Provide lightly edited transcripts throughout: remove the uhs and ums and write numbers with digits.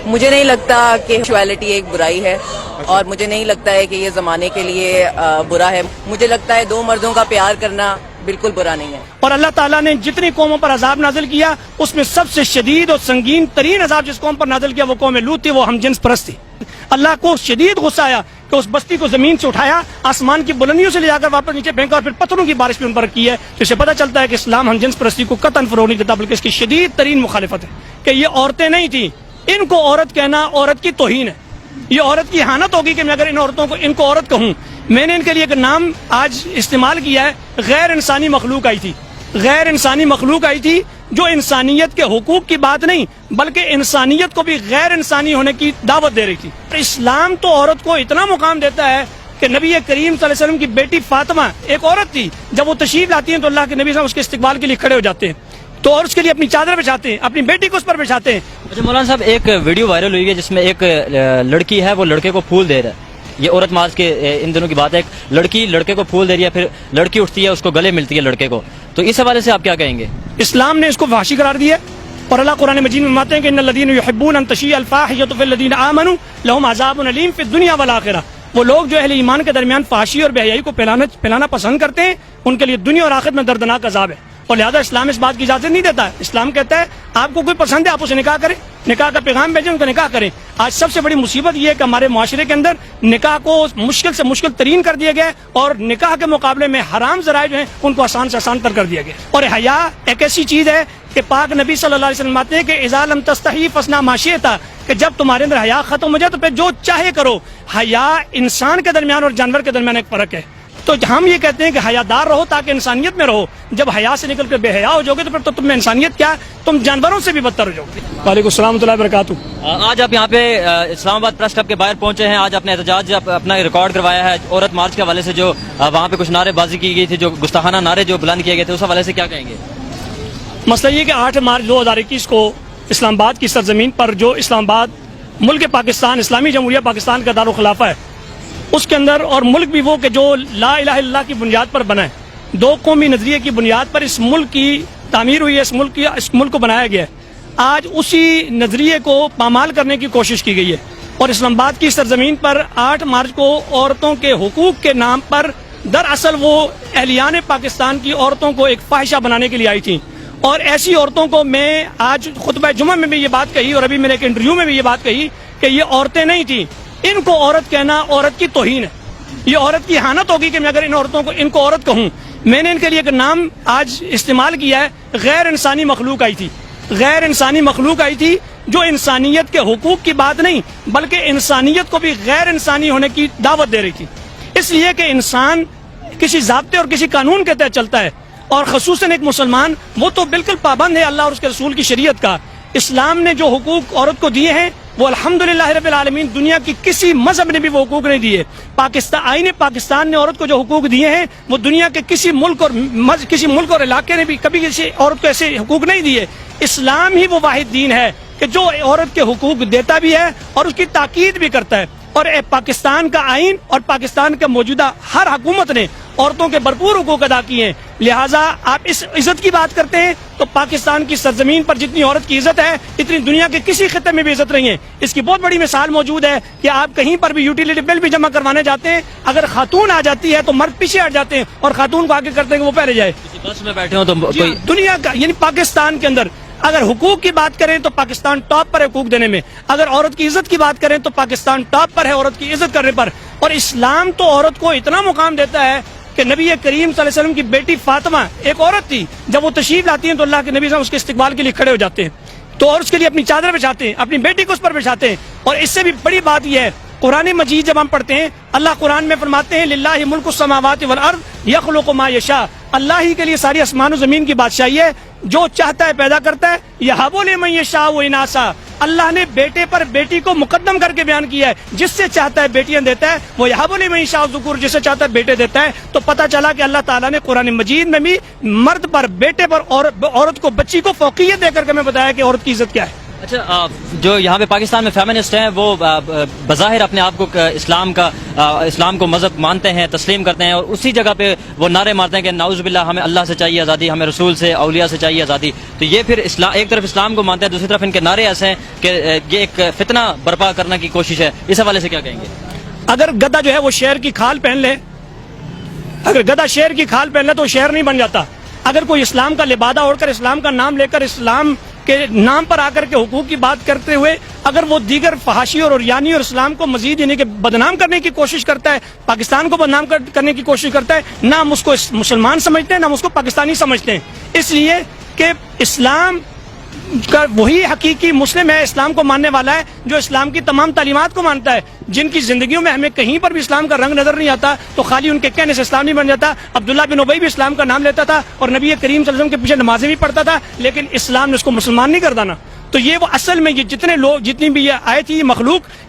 مجھے نہیں لگتا کہ سیکشوالٹی ایک برائی ہے، اور مجھے نہیں لگتا ہے کہ یہ زمانے کے لیے برا ہے. مجھے لگتا ہے دو مردوں کا پیار کرنا بالکل برا نہیں ہے. اور اللہ تعالیٰ نے جتنی قوموں پر عذاب نازل کیا اس میں سب سے شدید اور سنگین ترین عذاب جس قوم پر نازل کیا وہ قوم لوط تھی، وہ ہم جنس پرست تھی. اللہ کو شدید غصہ آیا کہ اس بستی کو زمین سے اٹھایا، آسمان کی بلندیوں سے لے جا کر واپس نیچے پھینکا اور پھر پتھروں کی بارش بھی ان پر کی ہے. تو اسے پتہ چلتا ہے کہ اسلام ہم جنس پرستی کو قطعاً فروغ نہیں دیتا، بلکہ اس کی شدید ترین مخالفت ہے کہ یہ عورتیں نہیں تھیں، ان کو عورت کہنا عورت کی توہین ہے. یہ عورت کی اہانت ہوگی کہ میں اگر ان عورتوں کو ان کو عورت کہوں. میں نے ان کے لیے ایک نام آج استعمال کیا ہے، غیر انسانی مخلوق آئی تھی. غیر انسانی مخلوق آئی تھی جو انسانیت کے حقوق کی بات نہیں بلکہ انسانیت کو بھی غیر انسانی ہونے کی دعوت دے رہی تھی. اسلام تو عورت کو اتنا مقام دیتا ہے کہ نبی کریم صلی اللہ علیہ وسلم کی بیٹی فاطمہ ایک عورت تھی، جب وہ تشریف لاتی ہیں تو اللہ کے نبی صلی اللہ علیہ وسلم اس کے استقبال کے لیے کھڑے ہو جاتے ہیں، تو اور اس کے لیے اپنی چادر بچھاتے ہیں، اپنی بیٹی کو اس پر بچھاتے ہیں. اچھا مولانا صاحب، ایک ویڈیو وائرل ہوئی ہے جس میں ایک لڑکی ہے وہ لڑکے کو پھول دے رہا ہے. یہ عورت مارچ کے ان دنوں کی بات ہے، ایک لڑکی لڑکے کو پھول دے رہی ہے، پھر لڑکی اٹھتی ہے اس کو گلے ملتی ہے لڑکے کو. تو اس حوالے سے آپ کیا کہیں گے؟ اسلام نے اس کو فحاشی قرار دیا اور اللہ قرآن مجید میں فرماتے ہیں کہ ان الذین یحبون ان تشیع الفاحشۃ فی الذین آمنوا لهم عذاب علیم فی الدنیا والآخرہ. وہ لوگ جو اہل ایمان کے درمیان فحاشی اور بے حیائی کو پھیلانا پسند کرتے ہیں، ان کے لیے دنیا اور آخرت میں دردناک عذاب ہے. اور لہذا اسلام اس بات کی اجازت نہیں دیتا. اسلام کہتا ہے آپ کو کوئی پسند ہے آپ اسے نکاح کریں، نکاح کا پیغام بھیجیں، ان کا نکاح کریں. آج سب سے بڑی مصیبت یہ ہے کہ ہمارے معاشرے کے اندر نکاح کو مشکل سے مشکل ترین کر دیا گیا ہے اور نکاح کے مقابلے میں حرام ذرائع جو ہیں ان کو آسان سے آسان تر کر دیا گیا. اور حیا ایک ایسی چیز ہے کہ پاک نبی صلی اللہ علیہ وسلم فرماتے ہیں کہ اذا لم تستحی فاصنع ما شئت، کہ جب تمہارے اندر حیا ختم ہو جائے تو پھر جو چاہے کرو. حیا انسان کے درمیان اور جانور کے درمیان ایک فرق ہے. تو ہم یہ کہتے ہیں کہ حیا دار رہو تاکہ انسانیت میں رہو. جب حیا سے نکل کے بے حیا ہو جاؤ گے تو پھر تو تم میں انسانیت کیا، تم جانوروں سے بھی بدتر ہو جاؤ گے. وعلیکم السلام ورحمۃ اللہ وبرکاتہ. آج آپ یہاں پہ اسلام آباد پریس کلب کے باہر پہنچے ہیں. آج آپ نے احتجاج اپنا ریکارڈ کروایا ہے عورت مارچ کے حوالے سے، جو وہاں پہ کچھ نعرے بازی کی گئی تھی، جو گستاخانہ نعرے جو بلند کیے گئے تھے، اس حوالے سے کیا کہیں گے؟ مسئلہ یہ کہ 8 مارچ 2021 کو اسلام آباد کی سرزمین پر جو اسلام آباد ملک پاکستان اسلامی جمہوریہ پاکستان کا دارالخلافہ ہے، اس کے اندر اور ملک بھی وہ کہ جو لا الہ الا اللہ کی بنیاد پر بنا ہے، دو قومی نظریے کی بنیاد پر اس ملک کی تعمیر ہوئی ہے، اس ملک کو بنایا گیا ہے. آج اسی نظریے کو پامال کرنے کی کوشش کی گئی ہے اور اسلام آباد کی سرزمین پر 8 مارچ کو عورتوں کے حقوق کے نام پر دراصل وہ اہلیان پاکستان کی عورتوں کو ایک فاحشہ بنانے کے لیے آئی تھیں. اور ایسی عورتوں کو میں آج خطبہ جمعہ میں بھی یہ بات کہی اور ابھی میں نے ایک انٹرویو میں بھی یہ بات کہی کہ یہ عورتیں نہیں تھیں، ان کو عورت کہنا عورت کی توہین ہے. یہ عورت کی اہانت ہوگی کہ میں اگر ان عورتوں کو ان کو عورت کہوں. میں نے ان کے لیے ایک نام آج استعمال کیا ہے، غیر انسانی مخلوق آئی تھی. غیر انسانی مخلوق آئی تھی جو انسانیت کے حقوق کی بات نہیں بلکہ انسانیت کو بھی غیر انسانی ہونے کی دعوت دے رہی تھی. اس لیے کہ انسان کسی ضابطے اور کسی قانون کے تحت چلتا ہے، اور خصوصاً ایک مسلمان وہ تو بالکل پابند ہے اللہ اور اس کے رسول کی شریعت کا. اسلام نے جو حقوق عورت کو دیے ہیں وہ الحمدللہ رب العالمین دنیا کی کسی مذہب نے بھی وہ حقوق نہیں دیے. آئین پاکستان نے عورت کو جو حقوق دیے ہیں وہ دنیا کے کسی ملک اور علاقے نے بھی کبھی کسی عورت کو ایسے حقوق نہیں دیے. اسلام ہی وہ واحد دین ہے کہ جو عورت کے حقوق دیتا بھی ہے اور اس کی تاکید بھی کرتا ہے. اور پاکستان کا آئین اور پاکستان کے موجودہ ہر حکومت نے عورتوں کے بھرپور حقوق ادا کیے ہیں. لہٰذا آپ اس عزت کی بات کرتے ہیں تو پاکستان کی سرزمین پر جتنی عورت کی عزت ہے اتنی دنیا کے کسی خطے میں بھی عزت نہیں ہے. اس کی بہت بڑی مثال موجود ہے کہ آپ کہیں پر بھی یوٹیلیٹی بل بھی جمع کروانے جاتے ہیں، اگر خاتون آ جاتی ہے تو مرد پیچھے ہٹ جاتے ہیں اور خاتون کو آگے کرتے ہیں کہ وہ پہلے جائے. بس میں بیٹھے ہوں تو کوئی دنیا کا یعنی پاکستان کے اندر اگر حقوق کی بات کریں تو پاکستان ٹاپ پر ہے حقوق دینے میں. اگر عورت کی عزت کی بات کریں تو پاکستان ٹاپ پر ہے عورت کی عزت کرنے پر. اور اسلام تو عورت کو اتنا مقام دیتا ہے کہ نبی کریم صلی اللہ علیہ وسلم کی بیٹی فاطمہ ایک عورت تھی، جب وہ تشریف لاتی ہیں تو اللہ کے نبی صلی اللہ علیہ وسلم اس کے استقبال کے لیے کھڑے ہو جاتے ہیں، تو اور اس کے لیے اپنی چادر بچھاتے ہیں، اپنی بیٹی کو اس پر بچھاتے ہیں. اور اس سے بھی بڑی بات یہ ہے، قرآن مجید جب ہم پڑھتے ہیں اللہ قرآن میں فرماتے ہیں للہ ملک السماوات والارض یخلق ما یشاء، اللہ ہی کے لیے ساری آسمان و زمین کی بادشاہی ہے، جو چاہتا ہے پیدا کرتا ہے. یہب لمن یشاء اناسا، اللہ نے بیٹے پر بیٹی کو مقدم کر کے بیان کیا ہے، جس سے چاہتا ہے بیٹیاں دیتا ہے. وہ یہب لمن یشاء ذکور، جس سے چاہتا ہے بیٹے دیتا ہے. تو پتہ چلا کہ اللہ تعالیٰ نے قرآن مجید میں بھی مرد پر بیٹے پر عورت کو بچی کو فوقیت دے کر کے ہمیں بتایا کہ عورت کی عزت کیا ہے. اچھا جو یہاں پہ پاکستان میں فیمنسٹ ہیں وہ بظاہر اپنے آپ کو اسلام کو مذہب مانتے ہیں، تسلیم کرتے ہیں، اور اسی جگہ پہ وہ نعرے مارتے ہیں کہ نعوذ باللہ ہمیں اللہ سے چاہیے آزادی، ہمیں رسول سے، اولیاء سے چاہیے آزادی. تو یہ پھر ایک طرف اسلام کو مانتے ہیں، دوسری طرف ان کے نعرے ایسے ہیں کہ یہ ایک فتنہ برپا کرنے کی کوشش ہے. اس حوالے سے کیا کہیں گے؟ اگر گدھا جو ہے وہ شیر کی کھال پہن لے، اگر گدھا شیر کی کھال پہن لے تو شیر نہیں بن جاتا. اگر کوئی اسلام کا لبادہ اوڑھ کر، اسلام کا نام لے کر، اسلام کے نام پر آ کر کے حقوق کی بات کرتے ہوئے اگر وہ دیگر فحاشی اور عریانی اور اسلام کو مزید یعنی کہ بدنام کرنے کی کوشش کرتا ہے، پاکستان کو بدنام کرنے کی کوشش کرتا ہے، نہ ہم اس کو مسلمان سمجھتے ہیں، نہ ہم اس کو پاکستانی سمجھتے ہیں. اس لیے کہ اسلام کا وہی حقیقی مسلم ہے، اسلام کو ماننے والا ہے جو اسلام کی تمام تعلیمات کو مانتا ہے. جن کی زندگیوں میں ہمیں کہیں پر بھی اسلام کا رنگ نظر نہیں آتا تو خالی ان کے کہنے سے اسلام نہیں بن جاتا. عبداللہ بن ابی بھی اسلام کا نام لیتا تھا اور نبی کریم صلی اللہ علیہ وسلم کے پیچھے نمازیں بھی پڑھتا تھا، لیکن اسلام نے اس کو مسلمان نہیں کردانا. تو یہ وہ اصل میں یہ جتنے لوگ، جتنی بھی یہ آئے تھی،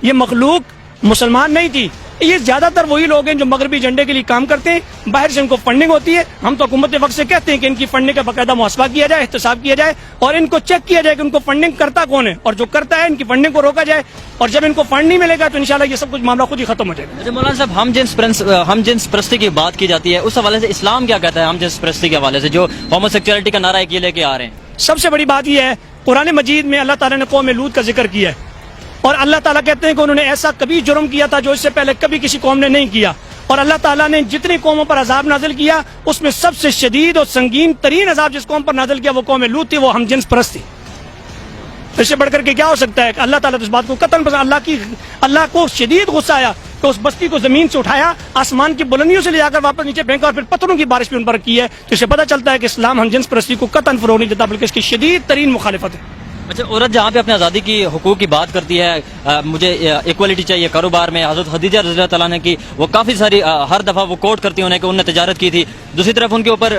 یہ مخلوق مسلمان نہیں تھی. یہ زیادہ تر وہی لوگ ہیں جو مغربی ایجنڈے کے لیے کام کرتے ہیں، باہر سے ان کو فنڈنگ ہوتی ہے. ہم تو حکومت وقت سے کہتے ہیں کہ ان کی فنڈنگ کا باقاعدہ محاسبہ کیا جائے، احتساب کیا جائے اور ان کو چیک کیا جائے کہ ان کو فنڈنگ کرتا کون ہے، اور جو کرتا ہے ان کی فنڈنگ کو روکا جائے. اور جب ان کو فنڈ نہیں ملے گا تو انشاءاللہ یہ سب کچھ معاملہ خود ہی ختم ہو جائے گا. اچھا مولانا صاحب، ہم جنس پرستی کی بات کی جاتی ہے، اس حوالے سے اسلام کیا کہتا ہے ہم جنس پرستی کے حوالے سے، جو ہومو سیکچولیٹی کا نعرہ یہ لے کے آ رہے ہیں؟ سب سے بڑی بات یہ ہے، قرآن مجید میں اللہ تعالیٰ نے قوم لوط کا ذکر کیا ہے اور اللہ تعالیٰ کہتے ہیں کہ انہوں نے ایسا کبھی جرم کیا تھا جو اس سے پہلے کبھی کسی قوم نے نہیں کیا. اور اللہ تعالیٰ نے جتنی قوموں پر عذاب نازل کیا اس میں سب سے شدید اور سنگین ترین عذاب جس قوم پر نازل کیا وہ قوم لوط تھی، وہ ہم جنس پرست تھی. اس سے بڑھ کر کے کیا ہو سکتا ہے کہ اللہ تعالیٰ اس بات کو قطعاً پسند، اللہ کو شدید غصہ آیا کہ اس بستی کو زمین سے اٹھایا، آسمان کی بلندیوں سے لے جا کر واپس نیچے پھینکا اور پھر پتھروں کی بارش بھی ان پر کی ہے. تو اسے پتہ چلتا ہے کہ اسلام ہم جنس پرستی کو قطعاً فروغ نہیں دیتا بلکہ اس کی شدید ترین مخالفت ہے. اچھا عورت جہاں پہ اپنے آزادی کی حقوق کی بات کرتی ہے، مجھے ایکوالٹی چاہیے کاروبار میں، حضرت خدیجہ رضی اللہ تعالیٰ نے کی، وہ کافی ساری ہر دفعہ وہ کوٹ کرتی ہیں کہ انہوں نے تجارت کی تھی. دوسری طرف ان کے اوپر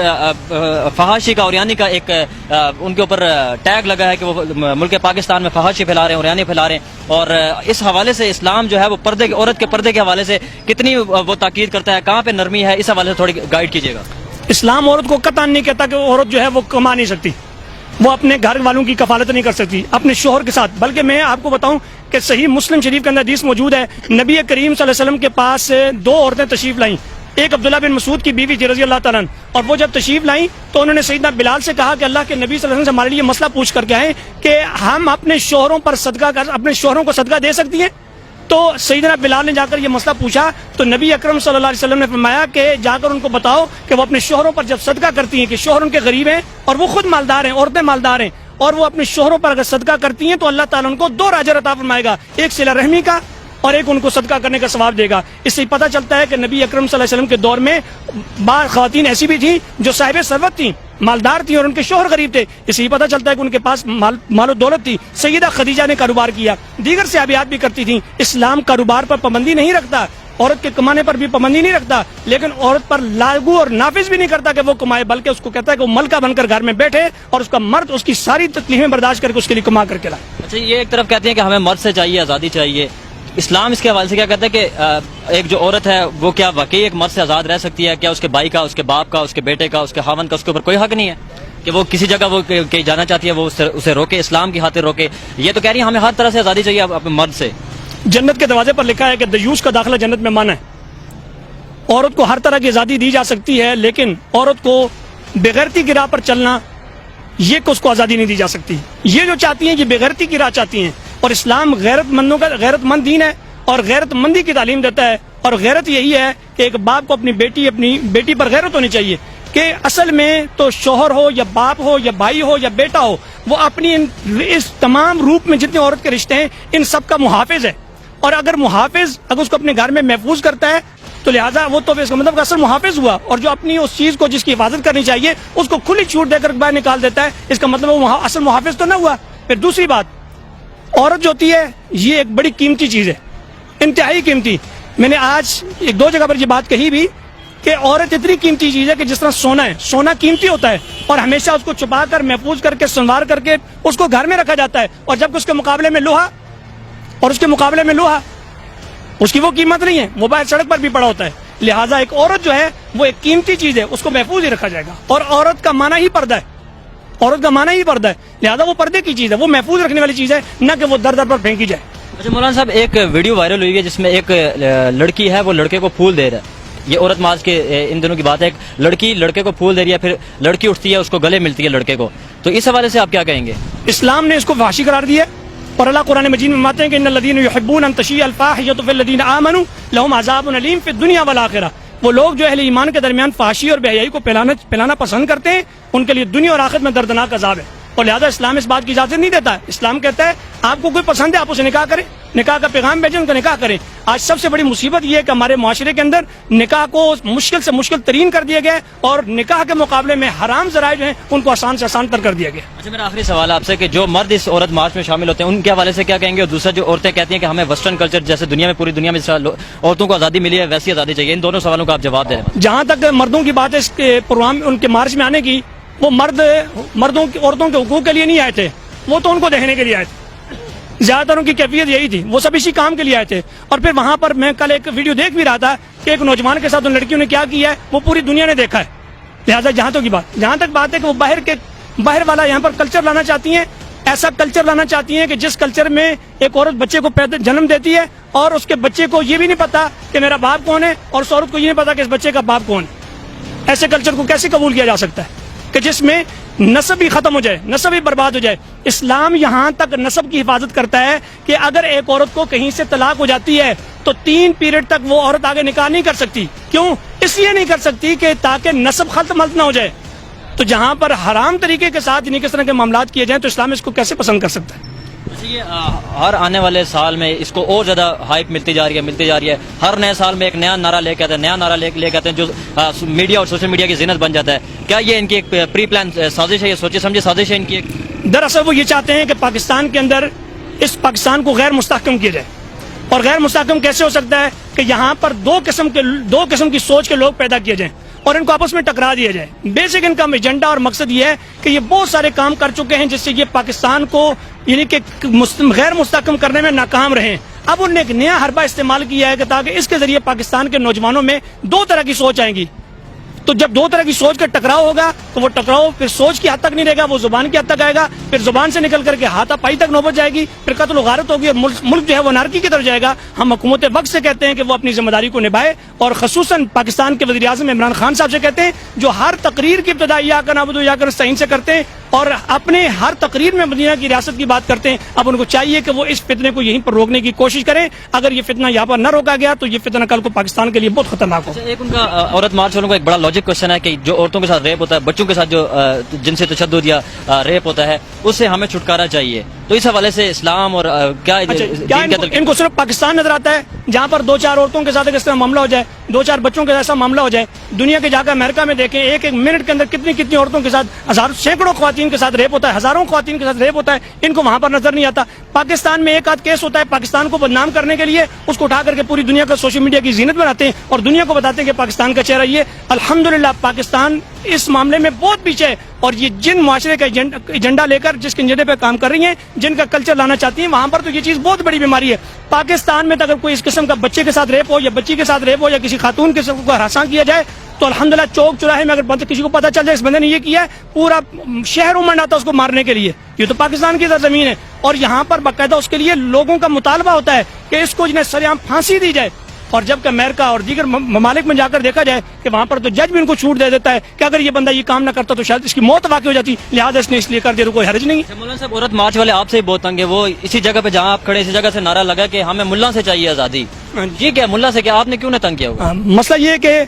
فحاشی کا، اوریانی کا ایک ان کے اوپر ٹیگ لگا ہے کہ وہ ملک پاکستان میں فحاشی پھیلا رہے ہیں، اوریانی پھیلا رہے ہیں. اور اس حوالے سے اسلام جو ہے وہ عورت کے پردے کے حوالے سے کتنی وہ تاکید کرتا ہے، کہاں پہ نرمی ہے، اس حوالے سے تھوڑی گائیڈ کیجیے گا. اسلام عورت کو قطعاً نہیں کہتا کہ عورت جو ہے وہ کما نہیں سکتی، وہ اپنے گھر والوں کی کفالت نہیں کر سکتی اپنے شوہر کے ساتھ. بلکہ میں آپ کو بتاؤں کہ صحیح مسلم شریف کے اندر حدیث موجود ہے، نبی کریم صلی اللہ علیہ وسلم کے پاس دو عورتیں تشریف لائیں. ایک عبداللہ بن مسعود کی بیوی تھی رضی اللہ تعالیٰ عنہ، اور وہ جب تشریف لائیں تو انہوں نے سیدنا بلال سے کہا کہ اللہ کے نبی صلی اللہ علیہ وسلم سے ہمارے لیے مسئلہ پوچھ کر کے آئے کہ ہم اپنے شوہروں پر اپنے شوہروں کو صدقہ دے سکتی ہیں. تو سیدنا بلال نے جا کر یہ مسئلہ پوچھا تو نبی اکرم صلی اللہ علیہ وسلم نے فرمایا کہ جا کر ان کو بتاؤ کہ وہ اپنے شوہروں پر جب صدقہ کرتی ہیں کہ شوہر ان کے غریب ہیں اور وہ خود مالدار ہیں، عورتیں مالدار ہیں، اور وہ اپنے شوہروں پر اگر صدقہ کرتی ہیں تو اللہ تعالیٰ ان کو دو اجر عطا فرمائے گا، ایک صلہ رحمی کا اور ایک ان کو صدقہ کرنے کا ثواب دے گا. اس سے پتہ چلتا ہے کہ نبی اکرم صلی اللہ علیہ وسلم کے دور میں بعض خواتین ایسی بھی تھیں جو صاحب ثروت تھیں، مالدار تھیں اور ان کے شوہر غریب تھے. اس سے پتہ چلتا ہے کہ ان کے پاس مال و دولت تھی. سیدہ خدیجہ نے کاروبار کیا، دیگر صحابیات بھی کرتی تھیں. اسلام کاروبار پر پابندی نہیں رکھتا، عورت کے کمانے پر بھی پابندی نہیں رکھتا، لیکن عورت پر لاگو اور نافذ بھی نہیں کرتا کہ وہ کمائے، بلکہ اس کو کہتا ہے کہ وہ ملکہ بن کر گھر میں بیٹھے اور اس کا مرد اس کی ساری تکلیفیں برداشت کر کے اس کے لیے کما کر کے لائے. اچھا یہ ایک طرف کہتے ہیں کہ ہمیں مرد سے چاہیے آزادی چاہیے، اسلام اس کے حوالے سے کیا کہتا ہے کہ ایک جو عورت ہے وہ کیا واقعی ایک مرد سے آزاد رہ سکتی ہے؟ کیا اس کے بھائی کا، اس کے باپ کا، اس کے بیٹے کا، اس کے خاوند کا اس کے اوپر کوئی حق نہیں ہے کہ وہ کسی جگہ وہ کہیں جانا چاہتی ہے وہ اسے روکے، اسلام کی خاطر روکے؟ یہ تو کہہ رہی ہیں ہمیں ہر طرح سے آزادی چاہیے اپنے مرد سے. جنت کے دروازے پر لکھا ہے کہ دیوس کا داخلہ جنت میں منع ہے. عورت کو ہر طرح کی آزادی دی جا سکتی ہے، لیکن عورت کو بغیرتی کی راہ پر چلنا یہ کہ اس کو آزادی نہیں دی جا سکتی. یہ جو چاہتی ہیں یہ بغیرتی کی راہ چاہتی ہیں، اور اسلام غیرت مند دین ہے اور غیرت مندی کی تعلیم دیتا ہے. اور غیرت یہی ہے کہ ایک باپ کو اپنی بیٹی پر غیرت ہونی چاہیے کہ اصل میں تو شوہر ہو یا باپ ہو یا بھائی ہو یا بیٹا ہو، وہ اپنی اس تمام روپ میں جتنے عورت کے رشتے ہیں ان سب کا محافظ ہے. اور اگر محافظ اگر اس کو اپنے گھر میں محفوظ کرتا ہے تو لہٰذا وہ تو اس کا مطلب اصل محافظ ہوا، اور جو اپنی اس چیز کو جس کی حفاظت کرنی چاہیے اس کو کھلی چھوٹ دے کر باہر نکال دیتا ہے، اس کا مطلب وہ اصل محافظ تو نہ ہوا. پھر دوسری بات، عورت جو ہوتی ہے یہ ایک بڑی قیمتی چیز ہے، انتہائی قیمتی. میں نے آج ایک دو جگہ پر یہ بات کہی بھی کہ عورت اتنی قیمتی چیز ہے کہ جس طرح سونا ہے، سونا قیمتی ہوتا ہے اور ہمیشہ اس کو چھپا کر محفوظ کر کے سنوار کر کے اس کو گھر میں رکھا جاتا ہے، اور جب اس کے مقابلے میں لوہا اس کی وہ قیمت نہیں ہے، وہ باہر سڑک پر بھی پڑا ہوتا ہے. لہٰذا ایک عورت جو ہے وہ ایک قیمتی چیز ہے، اس کو محفوظ ہی رکھا جائے گا. اور عورت کا معنی ہی پردہ ہے، عورت کا معنی ہی پردہ ہے، لہذا وہ پردے کی چیز ہے، وہ محفوظ رکھنے والی چیز ہے، نہ کہ وہ در در پر پھینکی جائے۔ اچھا مولانا صاحب، ایک ویڈیو وائرل ہوئی ہے جس میں ایک لڑکی ہے وہ لڑکے کو پھول دے رہا ہے، یہ عورت مارچ کے ان دنوں کی بات ہے، ایک لڑکی لڑکے کو پھول دے رہی ہے، پھر لڑکی اٹھتی ہے اس کو گلے ملتی ہے لڑکے کو، تو اس حوالے سے آپ کیا کہیں گے؟ اسلام نے اس کو فحاشی قرار دیا ہے، اور اللہ قرآن مجید میں فرماتے ہیں کہ ان الذین یحبون ان تشیع الفاحشۃ فی الذین آمنوا لهم عذاب علیم فی الدنیا والآخرہ، وہ لوگ جو اہل ایمان کے درمیان فحاشی اور بے حیائی کو پھیلانا پسند کرتے ہیں، ان کے لیے دنیا اور آخرت میں دردناک عذاب ہے، اور لہذا اسلام اس بات کی اجازت نہیں دیتا ہے۔ اسلام کہتا ہے آپ کو کوئی پسند ہے آپ اسے نکاح کریں، نکاح کا پیغام بھیجیں، ان کا نکاح کریں۔ آج سب سے بڑی مصیبت یہ ہے کہ ہمارے معاشرے کے اندر نکاح کو مشکل سے مشکل ترین کر دیا گیا ہے، اور نکاح کے مقابلے میں حرام ذرائع جو ہیں ان کو آسان سے آسان تر کر دیا گیا۔ اچھا میرا آخری سوال آپ سے کہ جو مرد اس عورت مارچ میں شامل ہوتے ہیں ان کے حوالے سے کیا کہیں گے، اور دوسرا جو عورتیں کہتی ہیں کہ ہمیں ویسٹرن کلچر جیسے دنیا میں پوری دنیا میں عورتوں کو آزادی ملی ہے ویسی آزادی چاہیے، ان دونوں سوالوں کا آپ جواب دے رہے ہیں؟ جہاں تک مردوں کی بات ہے اس کے پروگرام ان کے مارچ میں آنے کی، وہ عورتوں کے حقوق کے لیے نہیں آئے تھے، وہ تو ان کو دیکھنے کے لیے آئے تھے، زیادہ تر ان کی کیفیت یہی تھی، وہ سب اسی کام کے لیے آئے تھے۔ اور پھر وہاں پر میں کل ایک ویڈیو دیکھ بھی رہا تھا کہ ایک نوجوان کے ساتھ ان لڑکیوں نے کیا کیا ہے وہ پوری دنیا نے دیکھا ہے، لہٰذا جہاں تک بات ہے کہ وہ باہر والا یہاں پر کلچر لانا چاہتی ہیں، ایسا کلچر لانا چاہتی ہیں کہ جس کلچر میں ایک عورت بچے کو جنم دیتی ہے اور اس کے بچے کو یہ بھی نہیں پتا کہ میرا باپ کون ہے، اور اس عورت کو یہ نہیں پتا کہ اس بچے کا باپ کون ہے۔ ایسے کلچر کو کیسے قبول کیا جا سکتا ہے کہ جس میں نسب ہی ختم ہو جائے، نسب ہی برباد ہو جائے؟ اسلام یہاں تک نسب کی حفاظت کرتا ہے کہ اگر ایک عورت کو کہیں سے طلاق ہو جاتی ہے تو 3 پیریڈ تک وہ عورت آگے نکاح نہیں کر سکتی۔ کیوں؟ اس لیے نہیں کر سکتی کہ تاکہ نسب ختم نہ ہو جائے۔ تو جہاں پر حرام طریقے کے ساتھ انہیں کس طرح کے معاملات کیے جائیں تو اسلام اس کو کیسے پسند کر سکتا ہے؟ یہ ہر آنے والے سال میں اس کو اور زیادہ ہائپ ملتی جا رہی ہے، ہر نئے سال میں ایک نیا نعرہ لے کے آتے ہیں جو میڈیا اور سوشل میڈیا کی زینت بن جاتا ہے۔ کیا یہ ان کی ایک پری پلان سازش ہے، یہ سوچے سمجھے سازش ہے ان کی ایک؟ دراصل وہ یہ چاہتے ہیں کہ پاکستان کے اندر اس پاکستان کو غیر مستحکم کیا جائے، اور غیر مستحکم کیسے ہو سکتا ہے کہ یہاں پر دو قسم کی سوچ کے لوگ پیدا کیے جائیں اور ان کو آپس میں ٹکرا دیا جائے۔ بیسک ان کا ایجنڈا اور مقصد یہ ہے کہ یہ بہت سارے کام کر چکے ہیں جس سے یہ پاکستان کو یعنی کہ غیر مستحکم کرنے میں ناکام رہے۔ اب انہوں نے ایک نیا حربہ استعمال کیا ہے کہ تاکہ اس کے ذریعے پاکستان کے نوجوانوں میں 2 طرح کی سوچ آئیں گی۔ تو جب 2 طرح کی سوچ کا ٹکراؤ ہوگا تو وہ ٹکراؤ پھر سوچ کی حد تک نہیں رہے گا، وہ زبان کی حد تک آئے گا، پھر زبان سے نکل کر کے ہاتھا پائی تک نوبت جائے گی، پھر قتل و غارت ہوگی، اور ملک جو ہے وہ انارکی کی طرف جائے گا۔ ہم حکومت وقت سے کہتے ہیں کہ وہ اپنی ذمہ داری کو نبھائے، اور خصوصاً پاکستان کے وزیر اعظم عمران خان صاحب سے کہتے ہیں جو ہر تقریر کی ابتدا ایاک نعبد و ایاک نستعین سے کرتے ہیں اور اپنے ہر تقریر میں مدینہ کی ریاست کی بات کرتے ہیں، اب ان کو چاہیے کہ وہ اس فتنے کو یہیں پر روکنے کی کوشش کریں۔ اگر یہ فتنہ یہاں پر نہ روکا گیا تو یہ فتنہ کل کو پاکستان کے لیے بہت خطرناک ہوگا۔ ایک ان کا عورت مارچ والوں کا ایک بڑا لاجک کوشچن ہے کہ جو عورتوں کے ساتھ ریپ ہوتا ہے، بچوں کے ساتھ جو جنسی تشدد یا ریپ ہوتا ہے، اس سے ہمیں چھٹکارا چاہیے، تو اس حوالے سے اسلام اور کیا ان کو صرف پاکستان نظر آتا ہے جہاں پر 2-4 عورتوں کے ساتھ اس طرح معاملہ ہو جائے، 2-4 بچوں کے ایسا معاملہ ہو جائے؟ دنیا کے جا کر امریکہ میں دیکھیں ایک منٹ کے اندر کتنی عورتوں کے ساتھ سینکڑوں خواتین کے ساتھ ریپ ہوتا ہے، ہزاروں خواتین کے ساتھ ریپ ہوتا ہے، ان کو وہاں پر نظر نہیں آتا۔ پاکستان میں ایک آدھ کیس ہوتا ہے، پاکستان کو بدنام کرنے کے لیے اس کو اٹھا کر کے پوری دنیا کا سوشل میڈیا کی زینت بناتے ہیں اور دنیا کو بتاتے ہیں کہ پاکستان کا چہرہ یہ۔ الحمدللہ پاکستان اس معاملے میں بہت پیچھے ہے، اور یہ جن معاشرے کا ایجنڈا لے کر جس کے ایجنڈے پہ کام کر رہی ہیں، جن کا کلچر لانا چاہتی ہیں، وہاں پر تو یہ چیز بہت بڑی بیماری ہے۔ پاکستان میں اگر کوئی اس قسم کا بچے کے ساتھ ریپ ہو یا بچی کے ساتھ ریپ ہو یا کسی خاتون کے ساتھ ہراساں کیا جائے تو الحمدللہ چوک چوراہے میں اگر کسی کو پتہ چل جائے اس بندے نے یہ کیا ہے، پورا شہر امنڈ آتا ہے اس کو مارنے کے لیے۔ یہ تو پاکستان کی سرزمین ہے، اور یہاں پر باقاعدہ اس کے لیے لوگوں کا مطالبہ ہوتا ہے کہ اس کو جنہیں سرعام پھانسی دی جائے۔ اور جبکہ امریکہ اور دیگر ممالک میں جا کر دیکھا جائے کہ وہاں پر تو جج بھی ان کو چھوٹ دے دیتا ہے کہ اگر یہ بندہ یہ کام نہ کرتا تو شاید اس کی موت واقع ہو جاتی، لہٰذا اس نے اس لیے کر دیا تو کوئی حرج نہیں۔ مولانا صاحب عورت مارچ والے آپ سے ہی بہت تنگ ہے، وہ اسی جگہ پہ جہاں آپ کھڑے اسی جگہ سے نعرہ لگا کہ ہمیں ملا سے چاہیے آزادی، یہ کیا ملا سے کیا آپ نے کیوں نہ تنگ کیا ہوگا؟ مسئلہ یہ ہے کہ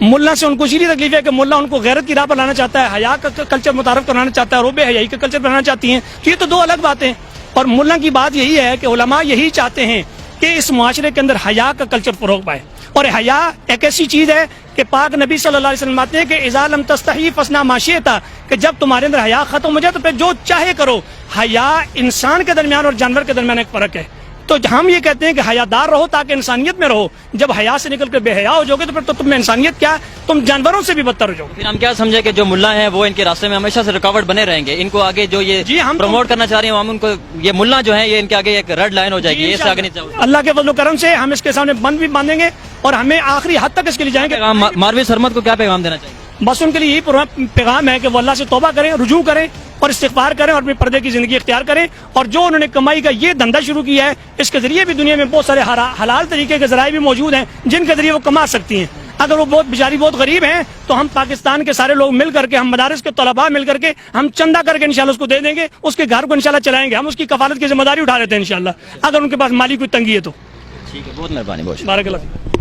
ملا سے ان کو اسی تکلیف ہے کہ ملا ان کو غیرت کی راہ پر لانا چاہتا ہے، حیا کا کلچر متعارف کرانا چاہتا ہے، اور وہ بے حیائی کا کلچر بنانا چاہتی ہیں، تو یہ تو 2 الگ باتیں۔ اور ملا کی بات یہی ہے کہ علماء یہی چاہتے ہیں کہ اس معاشرے کے اندر حیا کا کلچر فروغ پائے، اور حیا ایک ایسی چیز ہے کہ پاک نبی صلی اللہ علیہ وسلم کہتے ہیں کہ اذا لم تستحی فاصنع ما شئت، کہ جب تمہارے اندر حیا ختم ہو جائے تو پھر جو چاہے کرو۔ حیا انسان کے درمیان اور جانور کے درمیان ایک فرق ہے، تو ہم یہ کہتے ہیں کہ حیا دار رہو تاکہ انسانیت میں رہو۔ جب حیا سے نکل کر بے حیا ہو جاؤ گے تو پھر تو تم میں انسانیت کیا، تم جانوروں سے بھی بدتر ہو جاؤ گے۔ پھر ہم کیا سمجھے کہ جو ملا ہیں وہ ان کے راستے میں ہمیشہ سے رکاوٹ بنے رہیں گے، ان کو آگے جو یہ پروموٹ کرنا چاہ رہے ہیں ہم ان کو، یہ ملا جو ہے یہ ان کے آگے ایک ریڈ لائن ہو جائے گی، اس سے آگے نہیں چاہیے۔ اللہ کے فضل و کرم سے ہم اس کے سامنے بند بھی باندھیں گے اور ہمیں آخری حد تک اس کے لیے جائیں گے۔ ماروی سرمد کو کیا پیغام دینا چاہیے؟ بس ان کے لیے یہی پیغام ہے کہ وہ اللہ سے توبہ کریں, رجوع کریں اور استغفار کریں اور اپنے پردے کی زندگی اختیار کریں. اور جو انہوں نے کمائی کا یہ دھندا شروع کیا ہے, اس کے ذریعے بھی دنیا میں بہت سارے حلال طریقے کے ذرائع بھی موجود ہیں جن کے ذریعے وہ کما سکتی ہیں. اگر وہ بہت بیچاری بہت غریب ہیں تو ہم پاکستان کے سارے لوگ مل کر کے, ہم مدارس کے طلباء مل کر کے ہم چندہ کر کے انشاءاللہ اس کو دے دیں گے, اس کے گھر کو انشاءاللہ چلائیں گے, ہم اس کی کفالت کی ذمہ داری اٹھا لیتے ہیں انشاءاللہ, اگر ان کے پاس مالی کوئی تنگی ہے تو. ٹھیک ہے, بہت مہربانی. بارک اللہ فیک.